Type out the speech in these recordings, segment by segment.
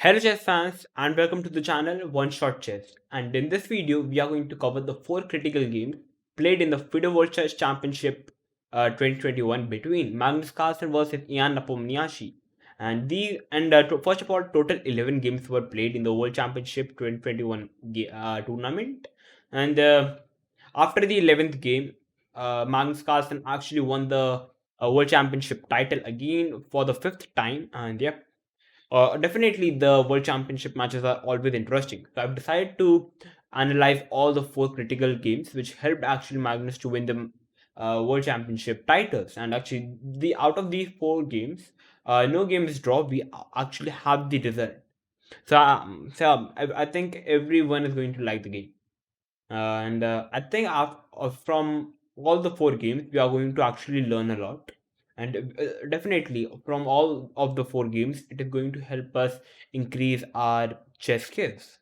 Hello chess fans and welcome to the channel One Shot Chess, and in this video we are going to cover the 4 critical games played in the FIDE World Chess Championship 2021 between Magnus Carlsen versus Ian Nepomniachtchi. And first of all, total 11 games were played in the World Championship 2021 tournament. And after the 11th game, Magnus Carlsen actually won the World Championship title again for the 5th time. And yep, definitely, the World Championship matches are always interesting. So I've decided to analyze all the 4 critical games, which helped actually Magnus to win the World Championship titles. And actually, the out of these 4 games, no game is draw. We actually have the result. So I think everyone is going to like the game. And I think from all the 4 games, we are going to actually learn a lot. And definitely, from all of the 4 games, it is going to help us increase our chess skills.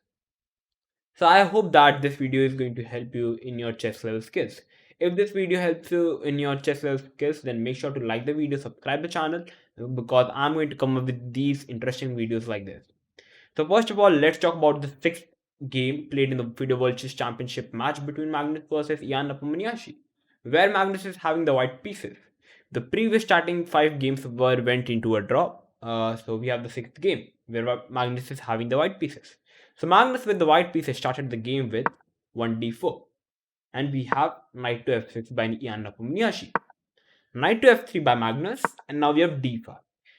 So I hope that this video is going to help you in your chess level skills. If this video helps you in your chess level skills, then make sure to like the video, subscribe the channel, because I'm going to come up with these interesting videos like this. So first of all, let's talk about the 6th game played in the FIDE World Chess Championship match between Magnus versus Ian Nepomniachtchi, where Magnus is having the white pieces. The previous starting 5 games went into a draw. So we have the 6th game where Magnus is having the white pieces. So Magnus with the white pieces started the game with 1d4, and we have knight to f6 by Ian Nepomniachtchi, knight to f3 by Magnus, and now we have d5.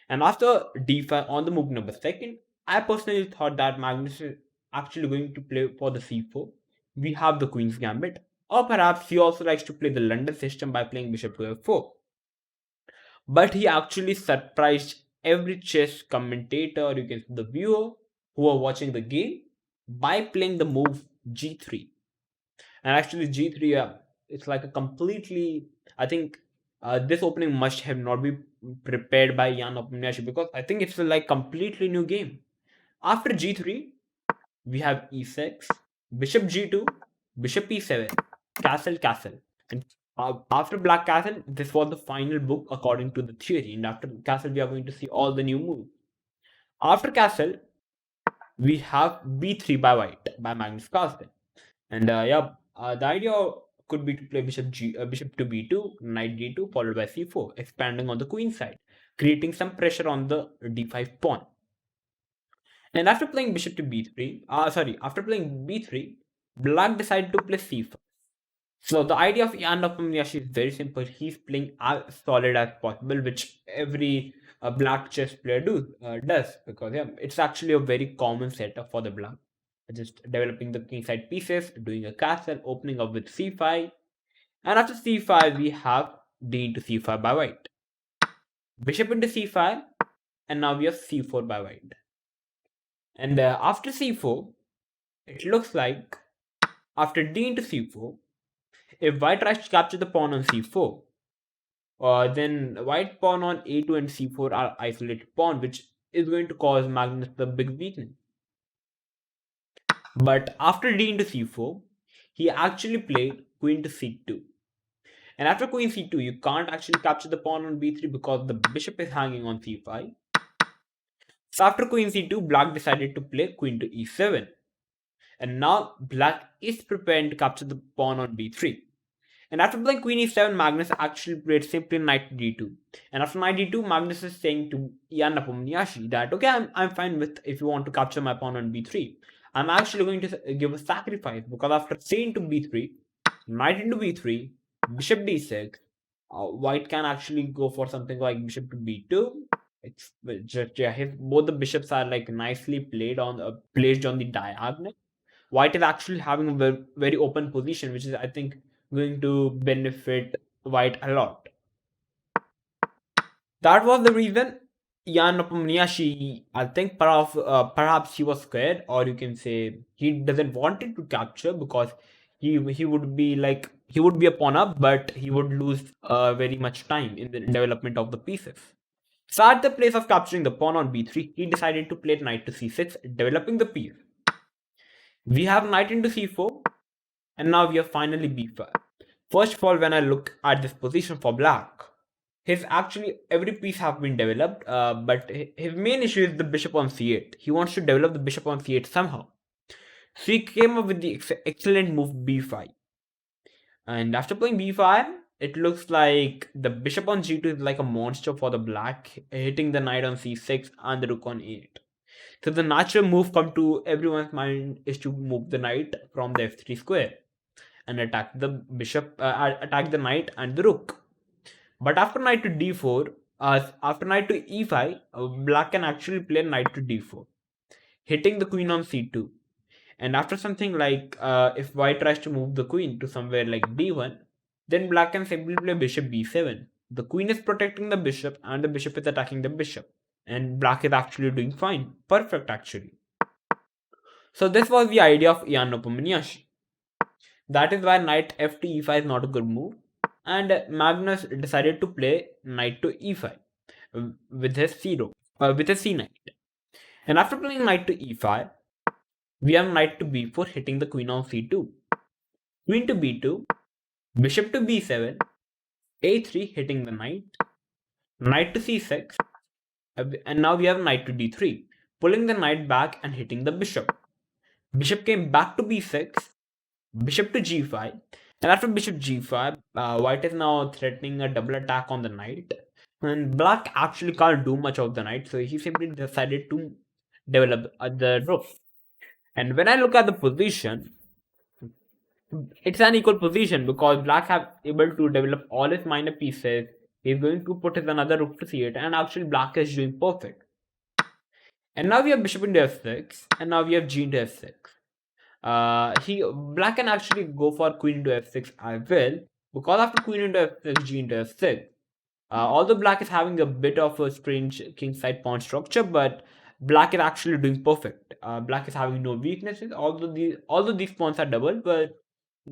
And after d5 on the move number 2nd, I personally thought that Magnus is actually going to play for the c4. We have the queen's gambit, or perhaps he also likes to play the London system by playing bishop to f4. But he actually surprised every chess commentator, or you can say the viewer who are watching the game, by playing the move g3. And actually g3, it's like a completely, I think this opening must have not been prepared by Jan Opnyashi, because I think it's a like completely new game. After g3, we have e6, bishop g2, bishop e7, castle, castle. And after black castle, this was the final book according to the theory. And after castle, we are going to see all the new moves. After castle, we have b3 by white by Magnus Carlsen. And the idea could be to play bishop to b2, knight d2, followed by c4, expanding on the queen side, creating some pressure on the d5 pawn. And after playing bishop to b3, after playing b3, black decided to play c5. So the idea of Jan Nepomniachtchi is very simple. He's playing as solid as possible, which every black chess player does, because it's actually a very common setup for the black. Just developing the kingside pieces, doing a castle, opening up with c5, and after c5 we have d into c5 by white, bishop into c5, and now we have c4 by white. And after c4, it looks like after d into c4, if white tries to capture the pawn on c4, then white pawn on a2 and c4 are isolated pawn, which is going to cause Magnus the big weakness. But after d into c4, he actually played queen to c2. And after queen c2, you can't actually capture the pawn on b3 because the bishop is hanging on c5. So after queen c2, black decided to play queen to e7. And now black is preparing to capture the pawn on b3. And after playing queen e7, Magnus actually played simply knight d2. And after knight d2, Magnus is saying to Jan Nepomniachtchi that, okay, I'm fine with if you want to capture my pawn on b3. I'm actually going to give a sacrifice, because after c into b3, knight into b3, bishop d6, white can actually go for something like bishop to b2. It's just both the bishops are like nicely placed on the diagonal. White is actually having a very, very open position, which is, I think, going to benefit white a lot. That was the reason Jan Nepomniachtchi, I think perhaps he was scared, or you can say he doesn't want it to capture, because he would be a pawn up, but he would lose very much time in the development of the pieces. So at the place of capturing the pawn on b3, he decided to play knight to c6, developing the piece. We have knight into c4, and now we have finally b5. First of all, when I look at this position for black, his actually every piece have been developed, but his main issue is the bishop on c8. He wants to develop the bishop on c8 somehow. So he came up with the excellent move b5. And after playing b5, it looks like the bishop on g2 is like a monster for the black, hitting the knight on c6 and the rook on e8. So the natural move come to everyone's mind is to move the knight from the f3 square and attack the bishop, attack the knight and the rook. But after knight to d4, after knight to e5, black can actually play knight to d4, hitting the queen on c2. And after something like if white tries to move the queen to somewhere like d1, then black can simply play bishop b7. The queen is protecting the bishop and the bishop is attacking the bishop. And black is actually doing fine. Perfect actually. So this was the idea of Ian Nepomniachtchi. That is why knight f to e5 is not a good move. And Magnus decided to play knight to e5 with his with his c knight. And after playing knight to e5, we have knight to b4 hitting the queen on c2, queen to b2, bishop to b7, a3 hitting the knight, knight to c6, and now we have knight to d3, pulling the knight back and hitting the bishop. Bishop came back to b6, bishop to g5, and after bishop g5, white is now threatening a double attack on the knight, and black actually can't do much of the knight, so he simply decided to develop the rook. And when I look at the position, it's an equal position because black have able to develop all his minor pieces. He's going to put his another rook to c8, and actually black is doing perfect. And now we have bishop into f6, and now we have g into f6. Black can actually go for queen into f6 as well, because after queen into f6, g into f6, although black is having a bit of a strange kingside pawn structure, but black is actually doing perfect. Black is having no weaknesses, although these pawns are double, but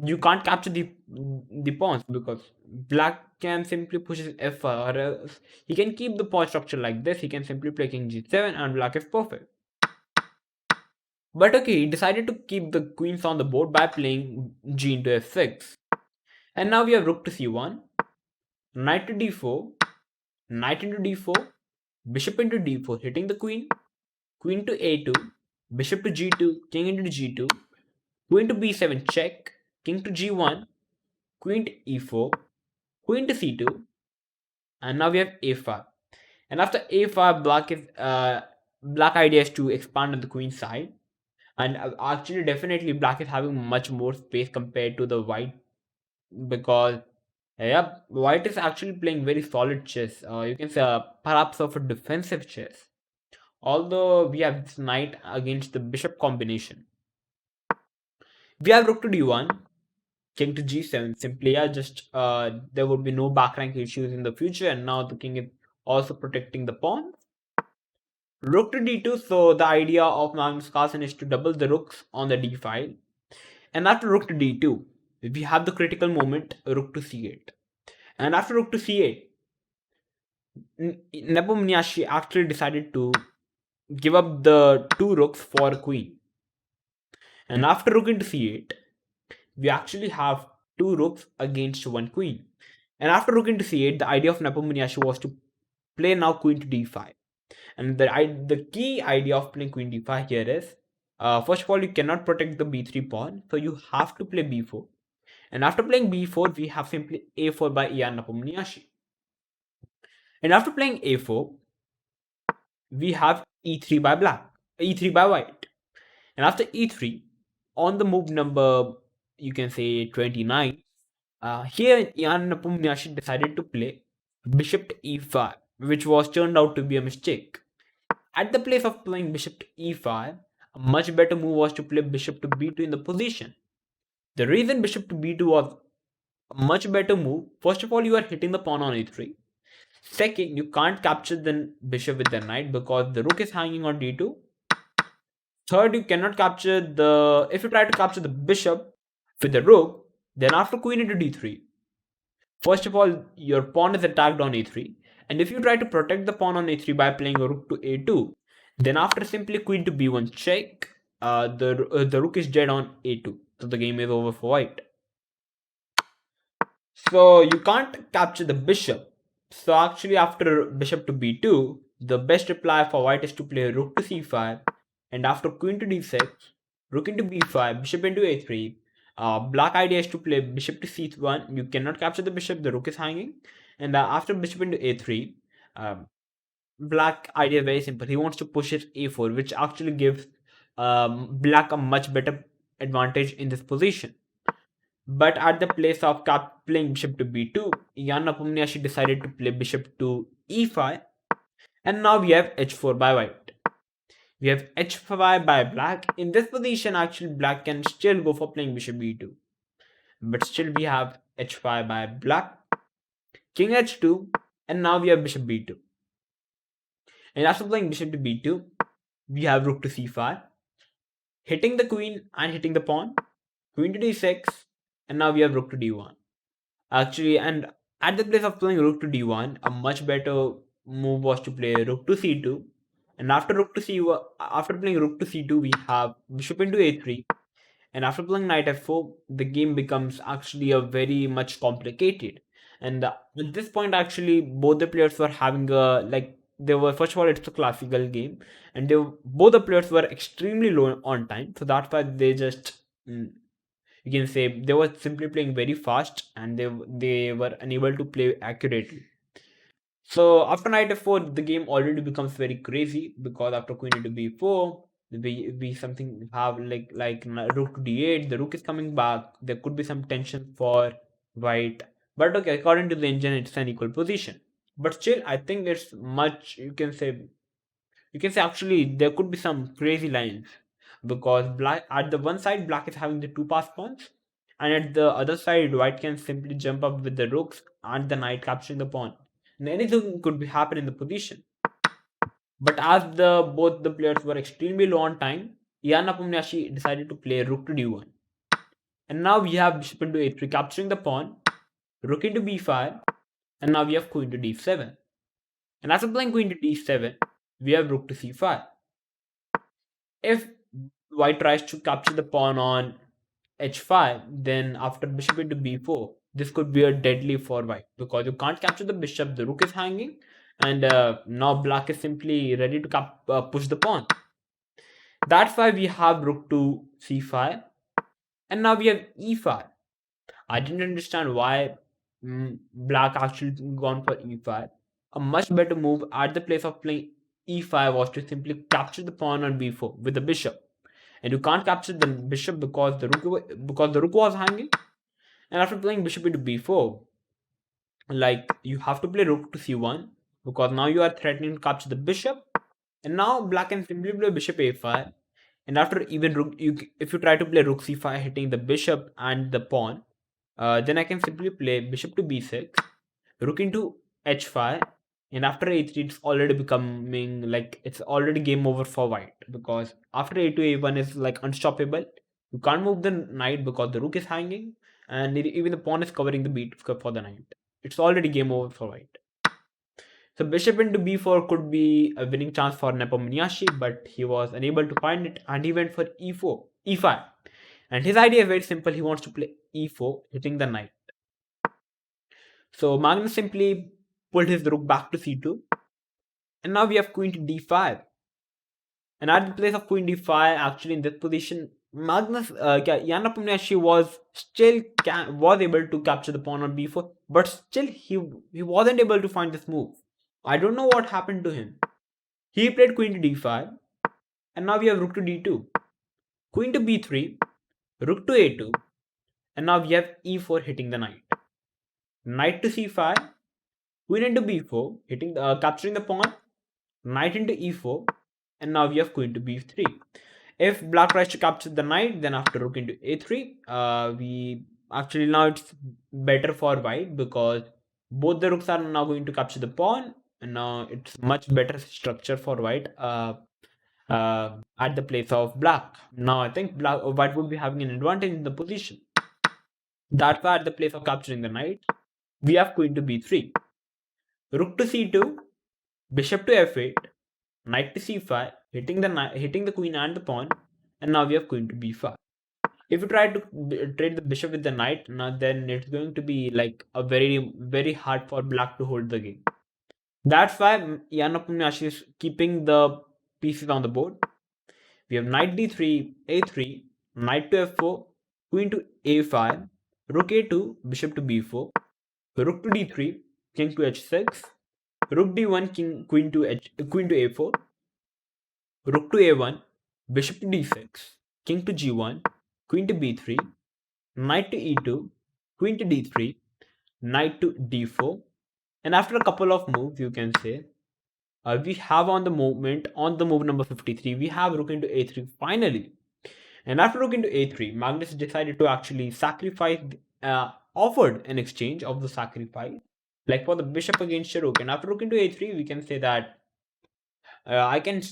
you can't capture the pawns because black can simply push his f5, or else he can keep the pawn structure like this. He can simply play king g7 and black is perfect. But okay, he decided to keep the queens on the board by playing g into f6. And now we have rook to c1, knight to d4, knight into d4, bishop into d4 hitting the queen, queen to a2, bishop to g2, king into g2, queen to b7 check, king to g1, queen to e4, queen to c2, and now we have a5. And after a5, black idea is to expand on the queen side, and actually definitely black is having much more space compared to the white, because yeah, white is actually playing very solid chess. You can say perhaps of a defensive chess. Although we have this knight against the bishop combination, we have rook to d1, king to g7. Simply, yeah, just there would be no back rank issues in the future, and now the king is also protecting the pawn. Rook to d2. So the idea of Magnus Carlsen is to double the rooks on the d file, and after rook to d2, we have the critical moment rook to c8, and after rook to c8, Nepomniachtchi actually decided to give up the two rooks for a queen. And after rook into c8, we actually have two rooks against one queen. And after rook into c8, the idea of Nepomniachtchi was to play now queen to d5. And the key idea of playing queen d5 here is, first of all, you cannot protect the b3 pawn, so you have to play b4. And after playing b4, we have simply a4 by Ian Nepomniachtchi. And after playing a4, we have e3 by e3 by white. And after e3, on the move number, you can say 29, here Ian Nepomniachtchi decided to play bishop to e5, which was turned out to be a mistake. At the place of playing bishop to e5, a much better move was to play bishop to b2 in the position. The reason bishop to b2 was a much better move, first of all, you are hitting the pawn on a3. Second, you can't capture the bishop with the knight because the rook is hanging on d2. Third, you cannot capture if you try to capture the bishop with the rook, then after queen into d3, first of all, your pawn is attacked on a3. And if you try to protect the pawn on a3 by playing a rook to a2, then after simply queen to b1 check, the rook is dead on a2. So the game is over for white. So you can't capture the bishop. So actually, after bishop to b2, the best reply for white is to play rook to c5, and after queen to d6, rook into b5, bishop into a3. Black idea is to play bishop to c1. You cannot capture the bishop; the rook is hanging. And after bishop into a3, um, black idea is very simple. He wants to push his a4, which actually gives black a much better advantage in this position. But at the place of playing bishop to b2, Jan Nepomniachtchi decided to play bishop to e5, and now we have h4 by white. We have h5 by black. In this position, actually, black can still go for playing bishop b2, but still we have h5 by black, king h2, and now we have bishop b2. And after playing bishop to b2, we have rook to c5, hitting the queen and hitting the pawn, queen to d6, and now we have rook to d1. Actually, and at the place of playing rook to d1, a much better move was to play rook to c2. And after playing rook to c2, we have bishop into a3. And after playing knight f4, the game becomes actually a very much complicated. And at this point, actually, both the players were having a like they were first of all it's a classical game, and both the players were extremely low on time. So that's why they just you can say they were simply playing very fast and they were unable to play accurately. So after knight f4, the game already becomes very crazy because after queen into b4, we something have rook to d8. The rook is coming back. There could be some tension for white, but okay, according to the engine, it's an equal position. But still, I think it's much. You can say actually there could be some crazy lines because black at the one side black is having the two pass pawns, and at the other side white can simply jump up with the rooks and the knight capturing the pawn. And anything could be happen in the position. But as the both the players were extremely low on time, Ian Nepomniachtchi decided to play rook to d1. And now we have bishop into a3 capturing the pawn, rook into b5, and now we have queen to d7. And after playing queen to d7, we have rook to c5. If white tries to capture the pawn on h5, then after bishop into b4, this could be a deadly for white because you can't capture the bishop, the rook is hanging, and now black is simply ready to push the pawn. That's why we have rook to c5, and now we have e5. I didn't understand why black actually gone for e5. A much better move at the place of playing e5 was to simply capture the pawn on b4 with the bishop, and you can't capture the bishop because the rook was hanging. And after playing bishop into b4, like you have to play rook to c1 because now you are threatening to capture the bishop. And now black can simply play bishop a5. And after even if you try to play rook c5 hitting the bishop and the pawn, then I can simply play bishop to b6, rook into h5, and after a3 it's already becoming like it's already game over for white because after a2 a1 is like unstoppable. You can't move the knight because the rook is hanging, and even the pawn is covering the beat for the knight. It's already game over for white. So bishop into b4 could be a winning chance for Nepomniachtchi, but he was unable to find it, and he went for e4, e5. And his idea is very simple. He wants to play e4, hitting the knight. So Magnus simply pulled his rook back to c2, and now we have queen to d5. And at the place of queen d5, actually in this position, Jan Nepomniachtchi was able to capture the pawn on b4, but still he wasn't able to find this move. I don't know what happened to him. He played queen to d5, and now we have rook to d2, queen to b3, rook to a2, and now we have e4 hitting the knight. Knight to c5, queen into b4, capturing the pawn, knight into e4, and now we have queen to b3. If black tries to capture the knight, then after rook into a3, we actually now it's better for white because both the rooks are now going to capture the pawn, and now it's much better structure for white at the place of black. Now I think white would be having an advantage in the position. That's why at the place of capturing the knight, we have queen to b3, rook to c2, bishop to f8, knight to c5, hitting the queen and the pawn, and now we have queen to b5. If you try to trade the bishop with the knight, now then it's going to be like a very hard for black to hold the game. That's why Yanapumyashi is keeping the pieces on the board. We have knight d3, a3, knight to f4, queen to a5, rook a2, bishop to b4, rook to d3, king to h6, rook d1, queen to a4, rook to a1, bishop to d6, king to g1, queen to b3, knight to e2, queen to d3, knight to d4, and after a couple of moves, you can say we have on the move number 53, we have rook into a3 finally. And after rook into a3, Magnus decided to actually sacrifice, offered an exchange of the sacrifice, like for the bishop against the rook. And after rook into a3, we can say that I can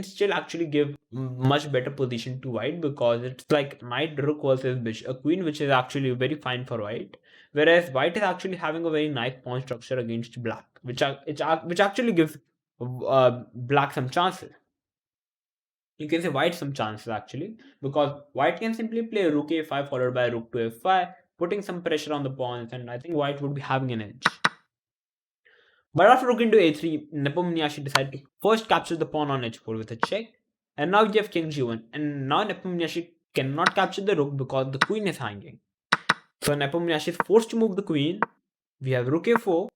still actually give much better position to white, because it's like knight rook versus bishop a queen, which is actually very fine for white, whereas white is actually having a very nice pawn structure against black, which actually gives black some chances. You can say white some chances actually, because white can simply play rook a5 followed by rook to f5, putting some pressure on the pawns, and I think white would be having an edge. But after rook into a3, Nepomniachtchi decided to first capture the pawn on h4 with a check, and now we have king g1, and now Nepomniachtchi cannot capture the rook because the queen is hanging. So Nepomniachtchi is forced to move the queen. We have rook a4,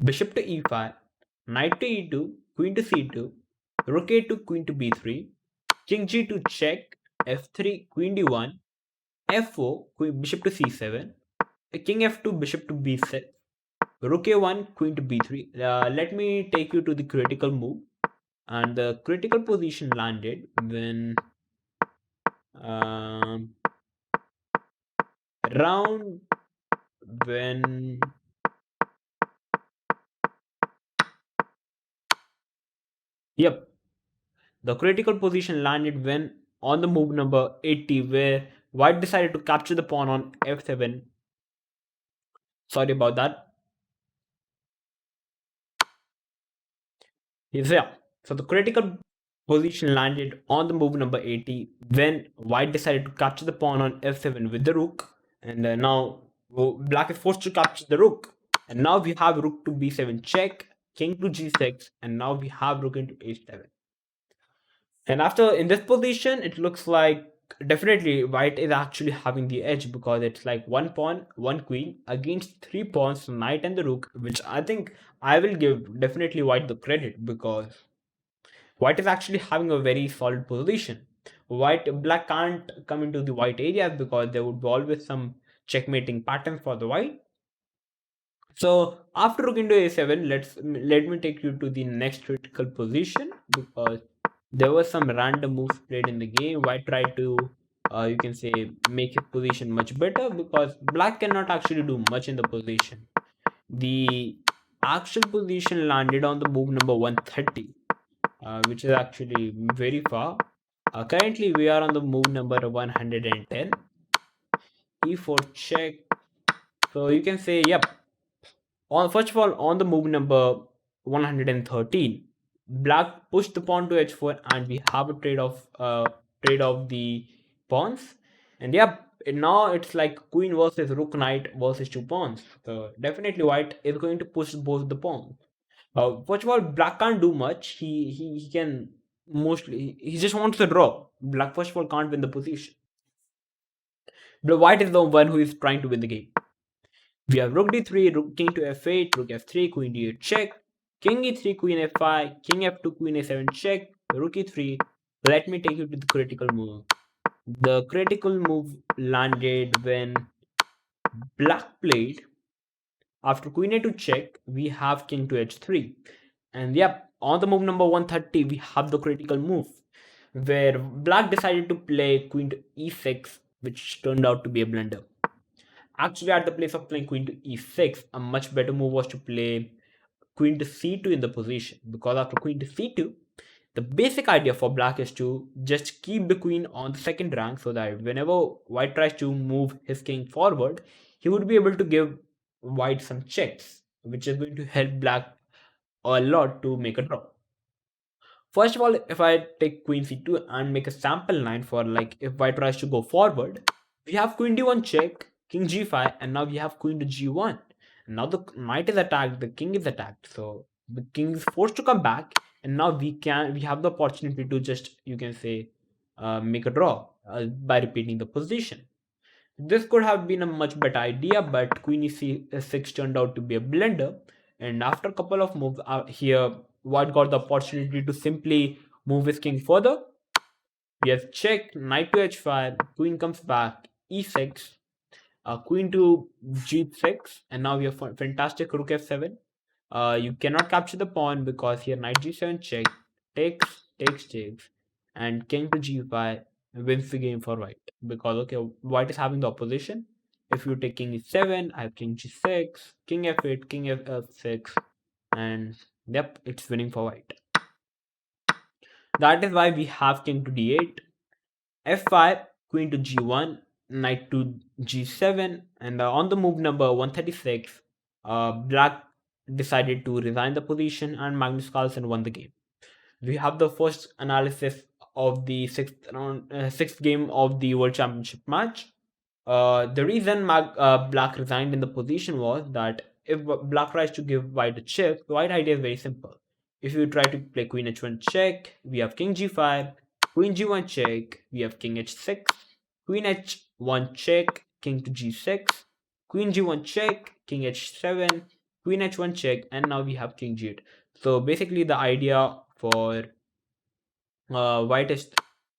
bishop to e5, knight to e2, queen to c2, rook a2, queen to b3, king g2 check, f3, queen d1, f4, queen, bishop to c7, king f2, bishop to b6, rook a1, queen to b3. Let me take you to the critical move. And the critical position landed when um, round when yep, the critical position landed when on the move number 80, where white decided to capture the pawn on f7. Sorry about that. Yeah. So the critical position landed on the move number 80 when white decided to capture the pawn on f7 with the rook, and now black is forced to capture the rook, and now we have rook to b7 check, king to g6, and now we have rook into h7. And after in this position, it looks like definitely white is actually having the edge, because it's like one pawn, one queen against three pawns, the knight and the rook, which I think I will give definitely white the credit, because white is actually having a very solid position. Black can't come into the white areas because there would be always some checkmating patterns for the white. So after rook into a7, let me take you to the next critical position, because there were some random moves played in the game. White tried to, you can say, make his position much better, because black cannot actually do much in the position. The actual position landed on the move number 130, which is actually very far. Currently, we are on the move number 110. E4 check. So you can say, yep. First of all, on the move number 113, black pushed the pawn to h4, and we have a trade of the pawns. And yep, now it's like queen versus rook knight versus two pawns. So definitely white is going to push both the pawns. First of all, black can't do much. He can mostly he just wants to draw. Black first of all can't win the position. But white is the one who is trying to win the game. We have rook d3, rook king to f8, rook f3, queen d8 check, king e3, queen f5, king f2, queen a7 check, rook e3. Let me take you to the critical move. The critical move landed when black played after queen a2 check. We have king to h3. And yep, on the move number 130, we have the critical move where black decided to play queen to e6, which turned out to be a blunder. Actually, at the place of playing queen to e6, a much better move was to play queen to c2 in the position, because after queen to c2, the basic idea for black is to just keep the queen on the second rank, so that whenever white tries to move his king forward, he would be able to give white some checks, which is going to help black a lot to make a draw. First of all, if I take queen c2 and make a sample line for like if white tries to go forward, We have queen d1 check, king g5, and now we have queen to g1. Now the knight is attacked, the king is attacked, so the king is forced to come back, and now we have the opportunity to just, you can say, make a draw by repeating the position. This could have been a much better idea, but queen e6 turned out to be a blunder. And after a couple of moves here, white got the opportunity to simply move his king further. We have check, knight to h5, queen comes back, e6, queen to g6, and now we have fantastic rook f7. You cannot capture the pawn because here knight g7 check, takes, and king to g5 wins the game for white. Because okay, white is having the opposition. If you take king e7, I have king g6, king f8, king f6, and yep, it's winning for white. That is why we have king to d8, f5, queen to g1, knight to g7, and on the move number 136, black decided to resign the position and Magnus Carlsen won the game. We have the first analysis of the sixth game of the World Championship match. The reason Black resigned in the position was that if Black tries to give White a check, the White idea is very simple. If you try to play Queen h1 check, we have King g5, Queen g1 check, we have King h6, Queen h1 check, King to g6, Queen g1 check, King h7, Queen h1 check, and now we have King g8. So basically, the idea for white is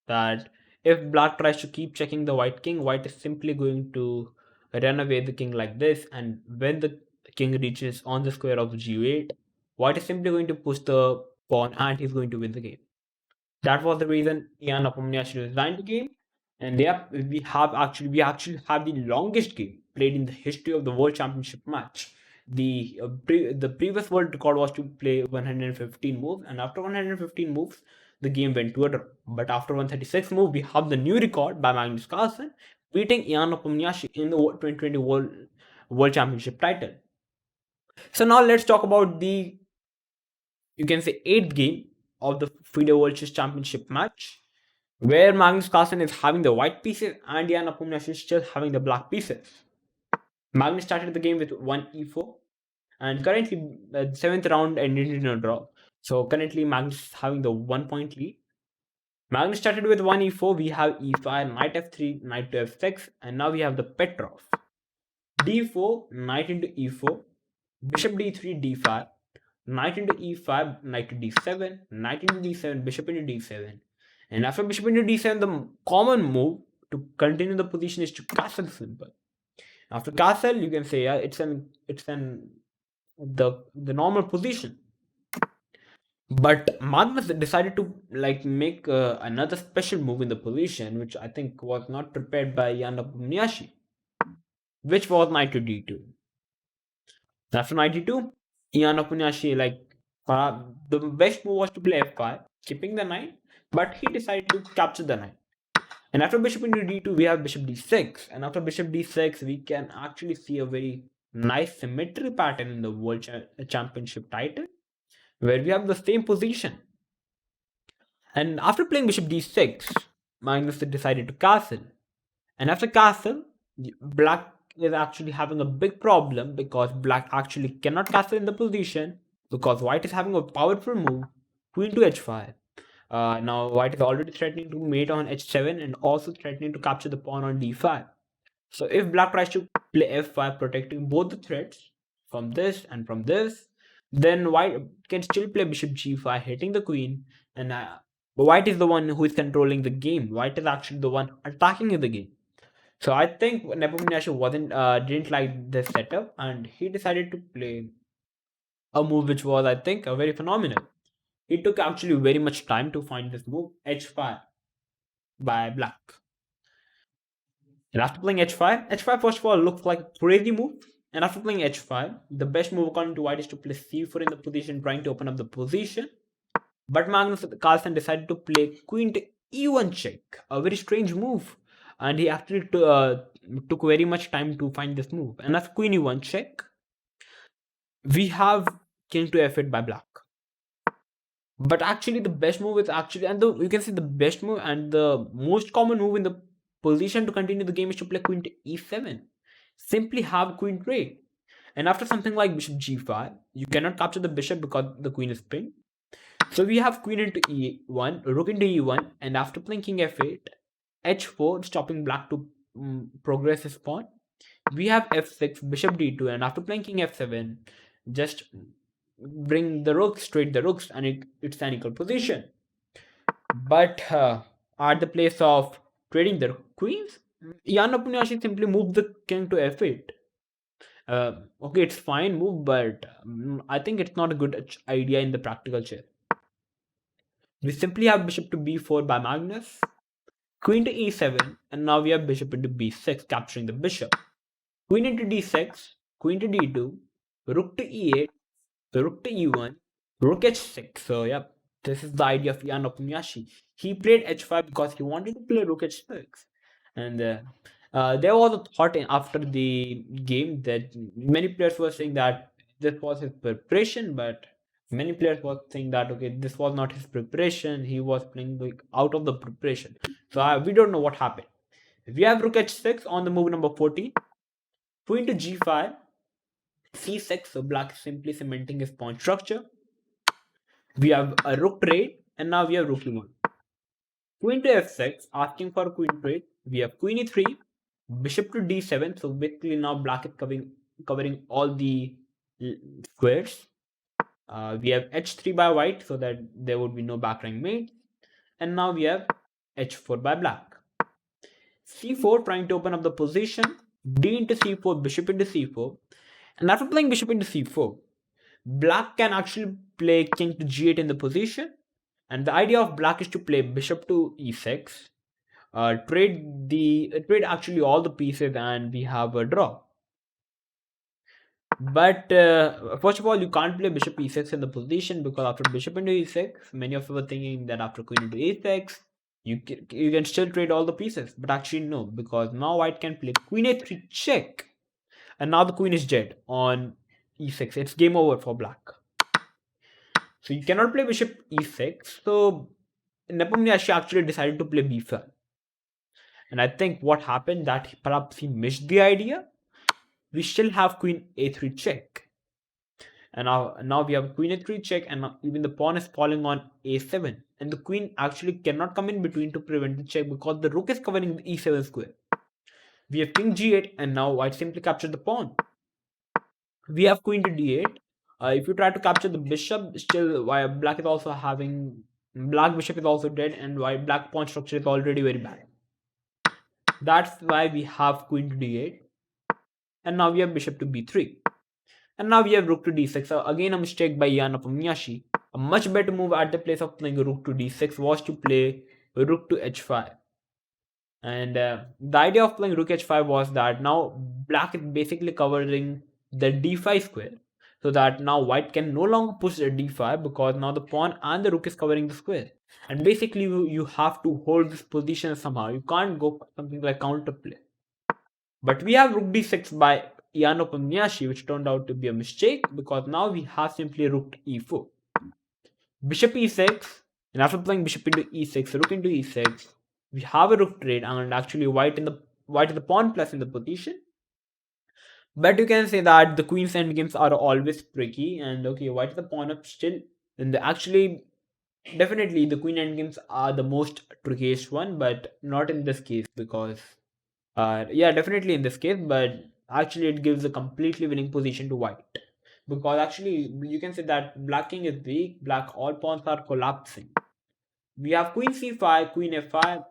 that if black tries to keep checking the white king, white is simply going to run away the king like this, and when the king reaches on the square of g8, white is simply going to push the pawn and he's going to win the game. That was the reason Ian Nepomniachtchi resigned the game. And yep, we actually have the longest game played in the history of the World Championship match. The previous world record was to play 115 moves, and after 115 moves, the game went to a draw. But after 136 move, we have the new record by Magnus Carlsen, beating Ian Nepomniachtchi in the 2020 World Championship title. So now let's talk about the, you can say, eighth game of the FIDE World Chess Championship match, where Magnus Carlsen is having the white pieces and Jan Nepomniachtchi is still having the black pieces. Magnus started the game with 1 e4, and currently the seventh round ended in a draw. So currently Magnus is having the 1 point lead. Magnus started with 1 e4, we have e5, knight f3, knight to f6, and now we have the Petrov. d4, knight into e4, bishop d3, d5, knight into e5, knight to d7, knight into d7, bishop into d7. And after bishop into d7, the common move to continue the position is to castle simple. After castle, you can say it's the normal position. But Magnus decided to make another special move in the position, which I think was not prepared by Jan Nepomniachtchi, which was knight to d2. After knight d2, Jan Nepomniachtchi the best move was to play f5, keeping the knight, but he decided to capture the knight. And after bishop into d2, we have bishop d6, and after bishop d6, we can actually see a very nice symmetry pattern in the World Championship title, where we have the same position. And after playing bishop d6, Magnus decided to castle. And after castle, black is actually having a big problem because black actually cannot castle in the position because white is having a powerful move, queen to h5. Now white is already threatening to mate on h7 and also threatening to capture the pawn on d5. So if black tries to play f5, protecting both the threats from this and from this, then white can still play bishop g5, hitting the queen, and white is the one who is controlling the game. White is actually the one attacking in the game. So I think Nepomniachtchi didn't like this setup, and he decided to play a move which was, I think, very phenomenal. It took actually very much time to find this move, h5 by black. And after playing h5 first of all looks like a crazy move. And after playing h5, the best move according to white is to play c4 in the position, trying to open up the position. But Magnus Carlsen decided to play queen to e1 check, a very strange move. And he actually took very much time to find this move. And after queen e1 check, we have king to f8 by black. But actually, the best move is actually, you can see the best move and the most common move in the position to continue the game is to play queen to e7. Simply have queen trade. And after something like bishop g5, you cannot capture the bishop because the queen is pinned. So we have queen into e1, rook into e1, and after playing king f8, h4, stopping black to progress his pawn. We have f6, bishop d2, and after playing king f7, just bring the rooks, trade the rooks, and it's an equal position. But at the place of trading the queens, Jan Opuniashi simply moved the king to f8. Okay, it's fine move, but I think it's not a good idea in the practical chess. We simply have bishop to b4 by Magnus, queen to e7, and now we have bishop into b6, capturing the bishop. Queen into d6, queen to d2, rook to e8, rook to e1, rook h6. So yeah, this is the idea of Jan Opuniashi. He played h5 because he wanted to play rook h6, and there was a thought after the game that many players were saying that this was his preparation, but many players were saying that okay, this was not his preparation. He was playing like out of the preparation. So we don't know what happened. We have rook h6 on the move number 14. Queen to g5, c6. So black is simply cementing his pawn structure. We have a rook trade, and now we have rook e1. Queen to f6, asking for queen trade. We have queen e3, bishop to d7. So basically now black is covering all the squares. We have h3 by white, so that there would be no back rank made. And now we have h4 by black. c4, trying to open up the position. D into c4, bishop into c4. And after playing bishop into c4, black can actually play king to g8 in the position. And the idea of black is to play bishop to e6, trade actually all the pieces, and we have a draw. But first of all, you can't play bishop e6 in the position, because after bishop into e6, many of you were thinking that after queen into e6, you can still trade all the pieces. But actually no, because now white can play queen a3 check, and now the queen is dead on e6. It's game over for black. So you cannot play bishop e6. So Nepomniachtchi actually decided to play b5. And I think what happened that perhaps he missed the idea. We still have queen a3 check. And now we have queen a3 check, and even the pawn is falling on a7. And the queen actually cannot come in between to prevent the check, because the rook is covering the e7 square. We have king g8, and now white simply captured the pawn. We have queen to d8. If you try to capture the bishop, still black is also having black bishop is also dead, and white black pawn structure is already very bad. That's why we have queen to d8, and now we have bishop to b3, and now we have rook to d6. Again a mistake by Jan Opuniachtchi. A much better move at the place of playing rook to d6 was to play rook to h5. And the idea of playing rook h5 was that now black is basically covering the d5 square, so that now white can no longer push the d5, because now the pawn and the rook is covering the square. And basically you have to hold this position somehow. You can't go something like counterplay. But we have rook d6 by Jan Opuniachtchi, which turned out to be a mistake, because now we have simply rook to e4. Bishop e6, and after playing bishop into e6, rook into e6, we have a rook trade, and actually white in the pawn plus in the position. But you can say that the queen's endgames are always tricky, and okay, white is the pawn up still. And actually, definitely the queen endgames are the most trickiest one, but not in this case, because yeah, definitely in this case, but actually it gives a completely winning position to white, because actually you can say that black king is weak, black all pawns are collapsing. We have queen c5, queen f5,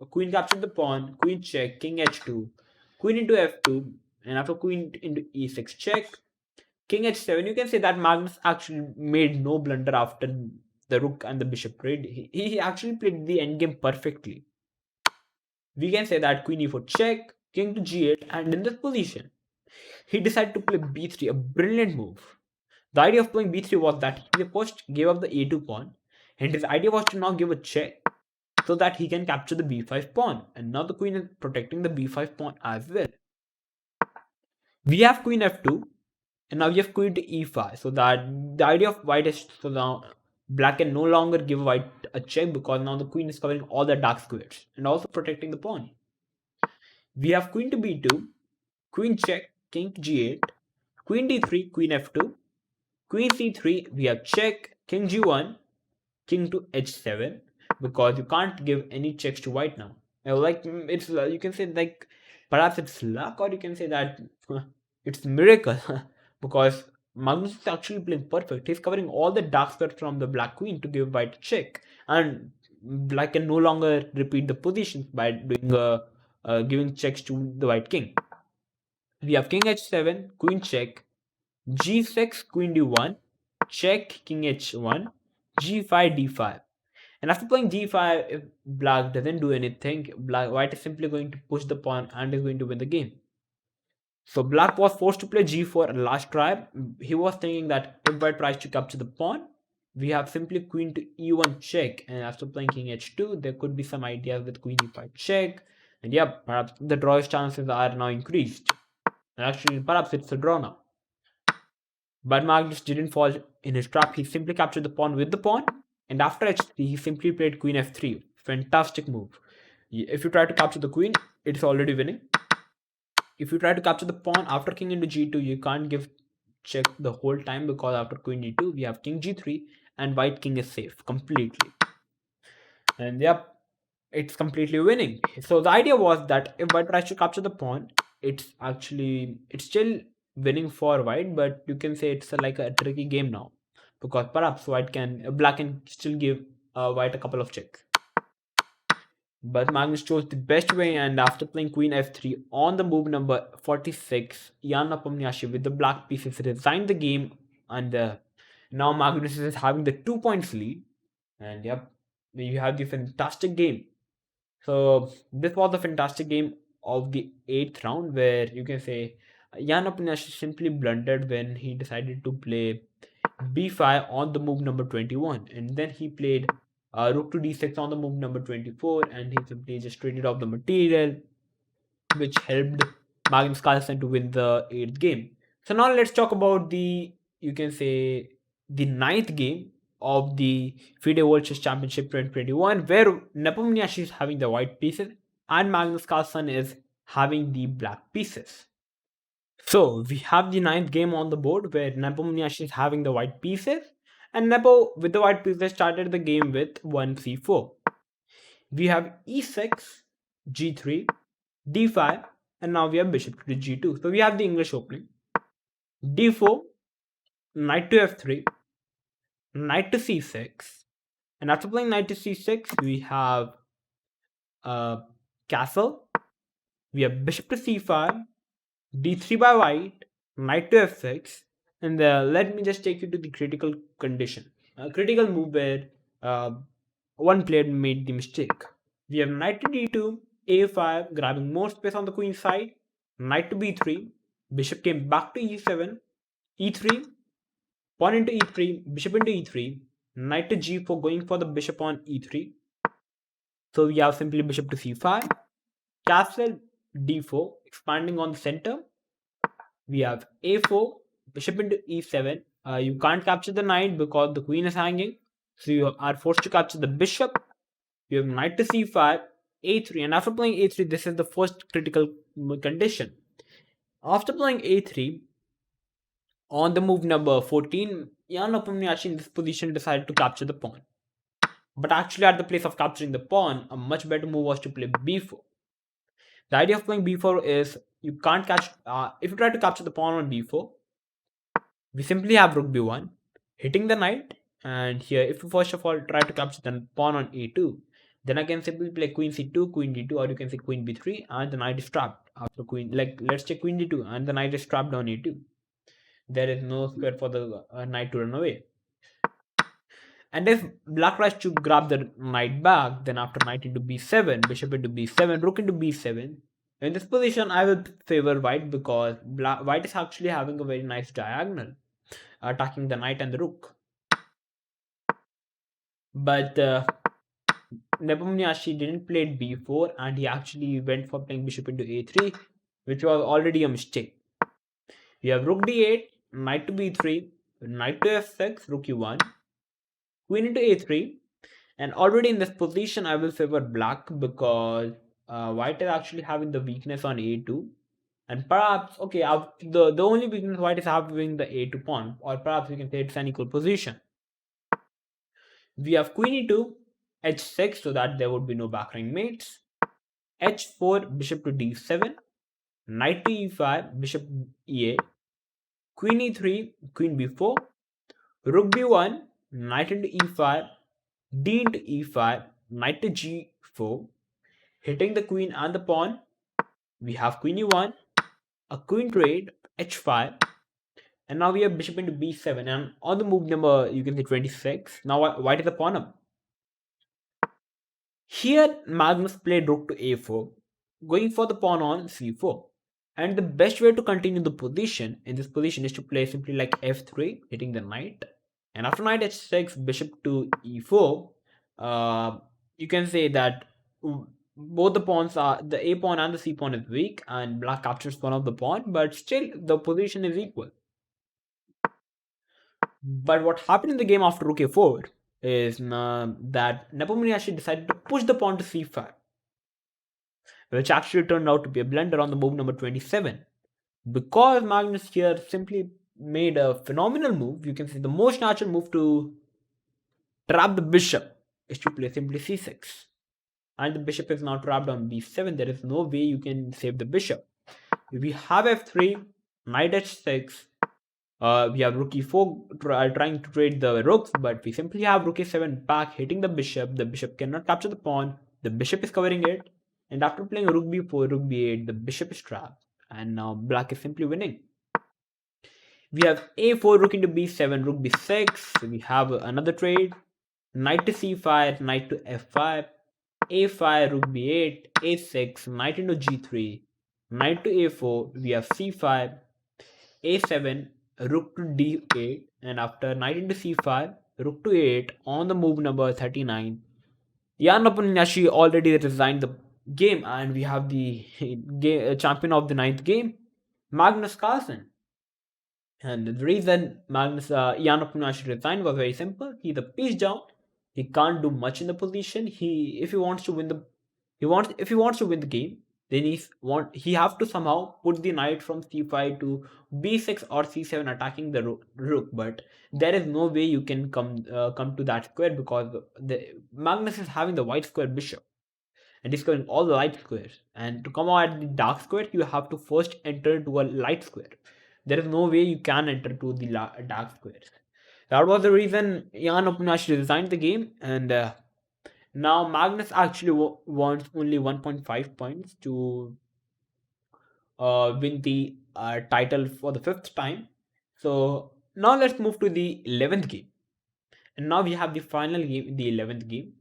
queen captured the pawn, queen check, king h2, queen into f2, and after queen into e6 check, king h7. You can say that Magnus actually made no blunder after the rook and the bishop trade. He actually played the endgame perfectly. We can say that queen e4 check, king to g8, and in this position, he decided to play b3, a brilliant move. The idea of playing b3 was that he first gave up the a2 pawn, and his idea was to now give a check so that he can capture the b5 pawn. And now the queen is protecting the b5 pawn as well. We have queen f2, and now we have queen to e5, so that the idea of white is so now black can no longer give white a check, because now the queen is covering all the dark squares and also protecting the pawn. We have queen to b2, queen check, king g8, queen d3, queen f2, queen c3, we have check, king g1, king to h7, because you can't give any checks to white now. Like it's you can say like perhaps it's luck, or you can say that it's miracle because Magnus is actually playing perfect. He's covering all the dark squares from the black queen to give white a check, and black can no longer repeat the positions by doing giving checks to the white king. We have king h7, queen check, g6, queen d1, check, king h1, g5, d5. And after playing g5, if black doesn't do anything, white is simply going to push the pawn and is going to win the game. So black was forced to play g4 last try. He was thinking that if white tries to capture the pawn, we have simply queen to e1 check. And after playing king h2, there could be some ideas with queen e5 check. And yeah, perhaps the draw's chances are now increased. And actually, perhaps it's a draw now. But Magnus didn't fall in his trap. He simply captured the pawn with the pawn. And after h3, he simply played queen f3. Fantastic move. If you try to capture the queen, it's already winning. If you try to capture the pawn after king into g2, you can't give check the whole time, because after queen d2, we have king g3 and white king is safe completely. And yep, it's completely winning. So the idea was that if white tries to capture the pawn, it's still winning for white, but you can say it's like a tricky game now, because perhaps black can still give white a couple of checks. But Magnus chose the best way, and after playing queen f3 on the move number 46, Jan Nepomniachtchi with the black pieces resigned the game, and now Magnus is having the 2 points lead. And yep, you have the fantastic game. So this was a fantastic game of the eighth round, where you can say Jan Nepomniachtchi simply blundered when he decided to play b5 on the move number 21, and then he played rook to d6 on the move number 24, and he simply just traded off the material, which helped Magnus Carlsen to win the eighth game. So now let's talk about you can say the ninth game of the FIDE World Chess Championship 2021, where Nepomniachtchi is having the white pieces and Magnus Carlsen is having the black pieces. So we have the ninth game on the board, where Nepomniachtchi is having the white pieces, and Nepo with the white pieces started the game with 1c4. We have e6, g3, d5, and now we have bishop to g2. So we have the English opening. d4, knight to f3, knight to c6, and after playing knight to c6, we have castle. We have bishop to c5, d3 by white, knight to f6, and let me just take you to the critical condition. A critical move where uh, one player made the mistake. We have knight to d2, a5, grabbing more space on the queen side, knight to b3, bishop came back to e7, e3, pawn into e3, bishop into e3, knight to g4, going for the bishop on e3. So we have simply bishop to c5, castle d4, expanding on the center. We have a4, bishop into e7. You can't capture the knight because the queen is hanging, so you are forced to capture the bishop. You have knight to c5, a3, and after playing a3, this is the first critical condition. After playing a3, on the move number 14, Jan Nepomniachtchi in this position decided to capture the pawn. But actually, at the place of capturing the pawn, a much better move was to play b4. The idea of playing b4 is you can't catch. If you try to capture the pawn on b4, we simply have rook b1, hitting the knight. And here, if you first of all try to capture the pawn on a2, then I can simply play queen c2, queen d2, or you can say queen b3, and the knight is trapped after queen. Like let's take queen d2, and the knight is trapped on a2. There is no square for the knight to run away. And if black tries to grab the knight back, then after knight into b7, bishop into b7, rook into b7, in this position I will favor white, because white is actually having a very nice diagonal, attacking the knight and the rook. But Nepomniachtchi didn't play b4, and he actually went for playing bishop into a3, which was already a mistake. We have rook d8, knight to b3, knight to f6, rook e1, queen into a3, and already in this position I will favor black, because white is actually having the weakness on a2, and perhaps okay, the only weakness white is having the a2 pawn, or perhaps we can say it's an equal position. We have queen e2, h6, so that there would be no back rank mates. h4, bishop to d7, knight to e5, bishop e8, queen e3, queen b4, rook b1, knight into e5, d into e5, knight to g4, hitting the queen and the pawn. We have queen e1, a queen trade, h5, and now we have bishop into b7. And on the move number, you can say 26. Now white is a pawn up. Here, Magnus played rook to a4, going for the pawn on c4. And the best way to continue the position in this position is to play simply like f3, hitting the knight. And after knight h6, bishop to e4, you can say that both the pawns are, the a pawn and the c pawn is weak, and black captures one of the pawn, but still the position is equal. But what happened in the game after rook a4 is that Nepomniachtchi decided to push the pawn to c5, which actually turned out to be a blunder on the move number 27. Because Magnus here simply made a phenomenal move, you can say the most natural move to trap the bishop is to play simply c6. And the bishop is now trapped on b7. There is no way you can save the bishop. If we have f3, knight h6, we have rook e4 trying to trade the rooks, but we simply have rook a7 back hitting the bishop. The bishop cannot capture the pawn. The bishop is covering it. And after playing rook b4, rook b8, the bishop is trapped. And now black is simply winning. We have a4, rook into b7, rook b6. We have another trade. Knight to c5, knight to f5, a5, rook b8, a6, knight into g3, knight to a4. We have c5, a7, rook to d8, and after knight into c5, rook to a8 on the move number 39. Jan Nepomniachtchi already resigned the game, and we have the champion of the ninth game, Magnus Carlsen. And the reason Magnus Jan Nepomniachtchi resigned was very simple. He's a piece down. He can't do much in the position. If he wants to win the game, then he have to somehow put the knight from c5 to b6 or c7, attacking the rook. But there is no way you can come to that square, because Magnus is having the white square bishop, and he's covering all the light squares. And to come out at the dark square, you have to first enter to a light square. There is no way you can enter to the dark squares. That was the reason Jan Nepomniachtchi resigned the game, and now Magnus actually wants only 1.5 points to win the title for the 5th time. So now let's move to the 11th game. And now we have the final game, the 11th game.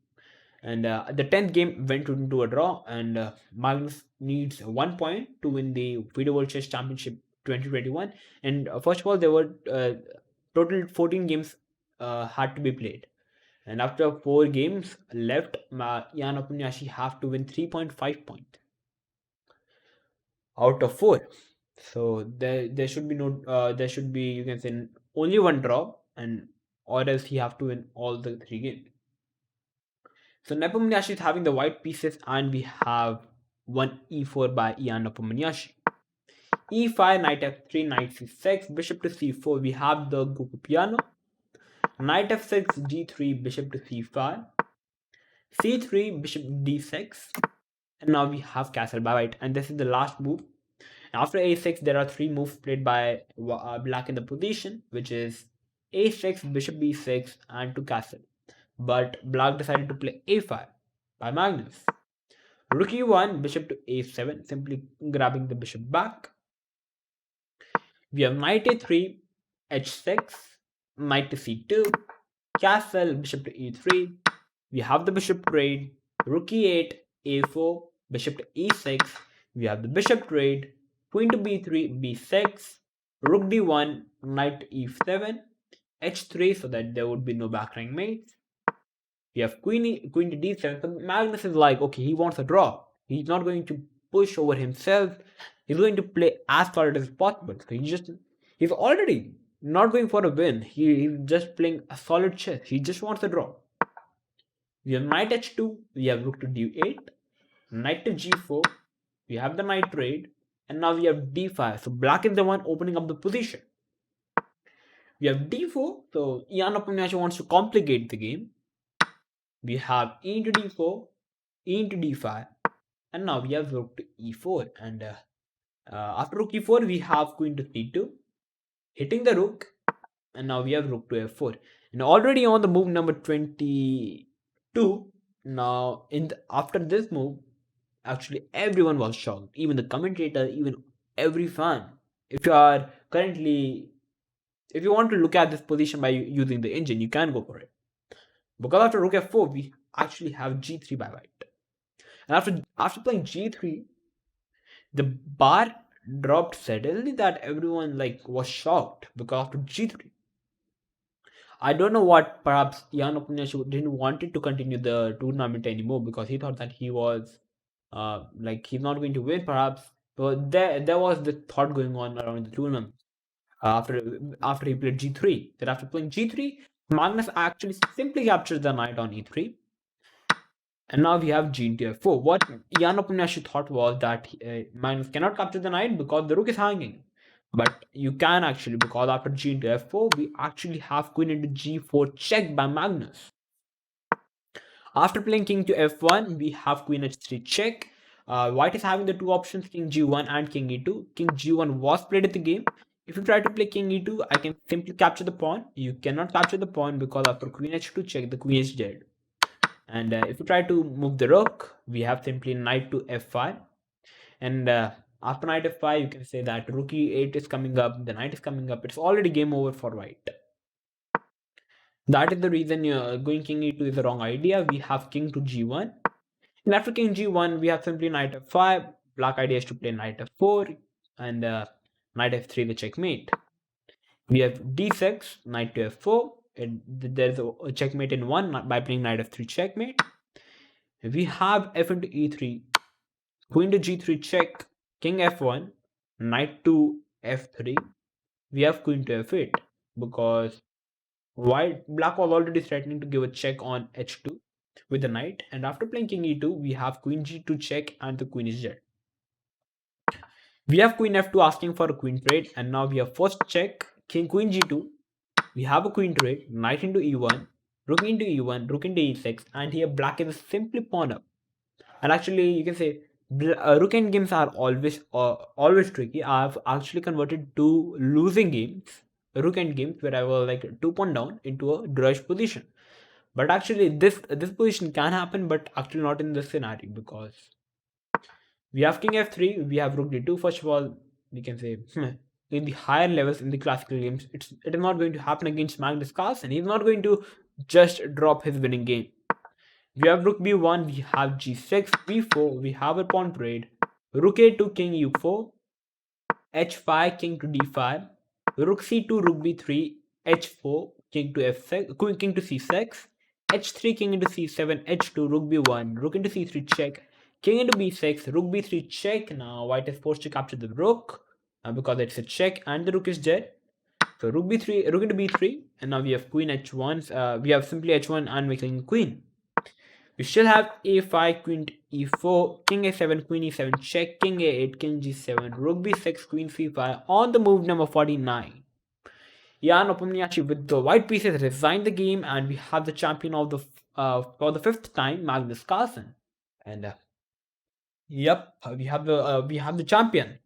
And the 10th game went into a draw, and Magnus needs 1 point to win the FIDE World Chess Championship 2021. And first of all, there were total 14 games had to be played. And after 4 games left, Jan Nepomniachtchi have to win 3.5 points out of 4. So there should be there should be, you can say, only one draw, and or else he have to win all the 3 games. So Nepomniachtchi is having the white pieces, and we have one e4 by Jan Nepomniachtchi. e5, knight f3, knight c6, bishop to c4. We have the Goku piano. Knight f6, g3, bishop to c5, c3, bishop d6, and now we have castle by white, and this is the last move. After a6, there are 3 moves played by black in the position, which is a6, bishop b6, and to castle. But black decided to play a5 by Magnus. Rook e1, bishop to a7, simply grabbing the bishop back. We have knight a3, h6, knight to c2, castle, bishop to e3. We have the bishop trade, rook e8, a4, bishop to e6. We have the bishop trade, queen to b3, b6, rook d1, knight to e7, h3, so that there would be no back rank mates. We have queen to d7. So Magnus is like, okay, he wants a draw. He's not going to push over himself. He's going to play as solid as possible. So he's already not going for a win. He's just playing a solid chess. He just wants a draw. We have knight h2. We have rook to d8. knight to g4. We have the knight trade, and now we have d5. So black is the one opening up the position. We have d4. So Ian Oponyaschi wants to complicate the game. We have e into d4, e into d5, and now we have rook to e4. And after rook e4, we have queen to c2, hitting the rook, and now we have rook to f4. And already on the move number 22. Now after this move, actually everyone was shocked, even the commentator, even every fan. If you are currently, if you want to look at this position by using the engine, you can go for it, because after rook f4 we actually have g3 by white. And after playing g3, the bar dropped suddenly that everyone like was shocked, because after g3, I don't know what, perhaps Jan Oponyaschi didn't wanted to continue the tournament anymore, because he thought that he was like he's not going to win, perhaps. But there was the thought going on around the tournament after he played g3. That after playing g3, Magnus actually simply captures the knight on e3, and now we have g into f4. What Jan Oponyaschi thought was that Magnus cannot capture the knight because the rook is hanging. But you can actually, because after g into f4, we actually have queen into g4 check by Magnus. After playing king to f1, we have queen h3 check. White is having the two options, king g1 and king e2. King g1 was played at the game. If you try to play king e2, I can simply capture the pawn. You cannot capture the pawn because after queen h2 check, the queen is dead. And if you try to move the rook, we have simply knight to f5. And after knight f5, you can say that rook e8 is coming up, the knight is coming up. It's already game over for white. That is the reason going king e2 is the wrong idea. We have king to g1. And after king g1, we have simply knight f5. Black idea is to play knight f4 and knight f3, the checkmate. We have d6, knight to f4. And there's a checkmate in one by playing knight f3 checkmate. We have f into e3, queen to g3 check, king f1, knight to f3. We have queen to f8, because black was already threatening to give a check on h2 with the knight. And after playing king e2, we have queen g2 check, and the queen is dead. We have queen f2 asking for a queen trade, and now we have first check, king queen g2. We have a queen trade, knight into e1, rook into e1, rook into e6, and here black is simply pawn up. And actually, you can say rook end games are always tricky. I've actually converted two losing games, rook end games, where I was like 2 pawn down into a drawish position. But actually, this position can happen, but actually not in this scenario, because we have king f3, we have rook d2. First of all, we can say in the higher levels in the classical games, it is not going to happen against Magnus Carlsen. He's not going to just drop his winning game. We have rook b1, we have g6, b4, we have a pawn trade, rook a2, king u4, h5, king to d5, rook c2, rook b3, h4, king to f6, king to c6, h3, king into c7, h2, rook b1, rook into c3 check, king into b6, rook b3 check. Now white is forced to capture the rook because it's a check and the rook is dead. So rook b3, rook into b3, and now we have queen h1. We have simply h1 and making queen. We still have a5, queen e4, king a7, queen e7 check, king a8, king g7, rook b6, queen c5 on the move number 49. Jan Oponyaschi with the white pieces resigned the game, and we have the champion of the for the fifth time, Magnus Carlsen. And yep, we have the champion.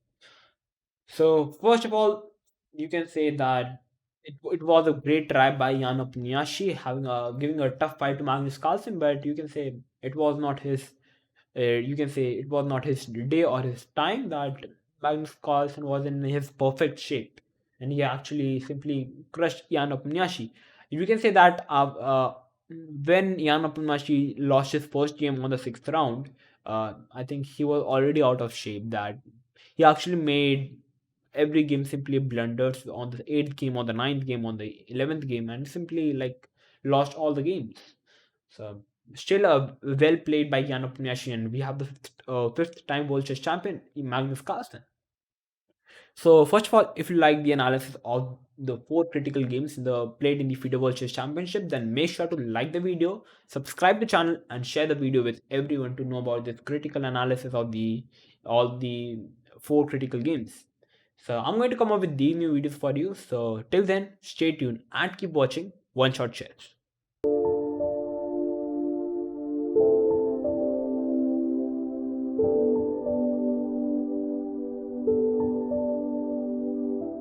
So first of all, you can say that it was a great try by Jan Oponyaschi, giving a tough fight to Magnus Carlsen, but you can say it was not his. You can say it was not his day or his time, that Magnus Carlsen was in his perfect shape, and he actually simply crushed Jan Oponyaschi. You can say that when Jan Oponyaschi lost his first game on the sixth round, I think he was already out of shape. That he actually made every game simply blunders on the eighth game, on the ninth game, on the 11th game, and simply like lost all the games. So still well played by Jan Oponyaschi, and we have the fifth time World Chess Champion Magnus Carlsen. So first of all, if you like the analysis of the four critical games in the played in the FIDE World Chess Championship, then make sure to like the video, subscribe the channel, and share the video with everyone to know about this critical analysis of the all the four critical games. So I'm going to come up with these new videos for you. So till then, stay tuned and keep watching One Shot Chess.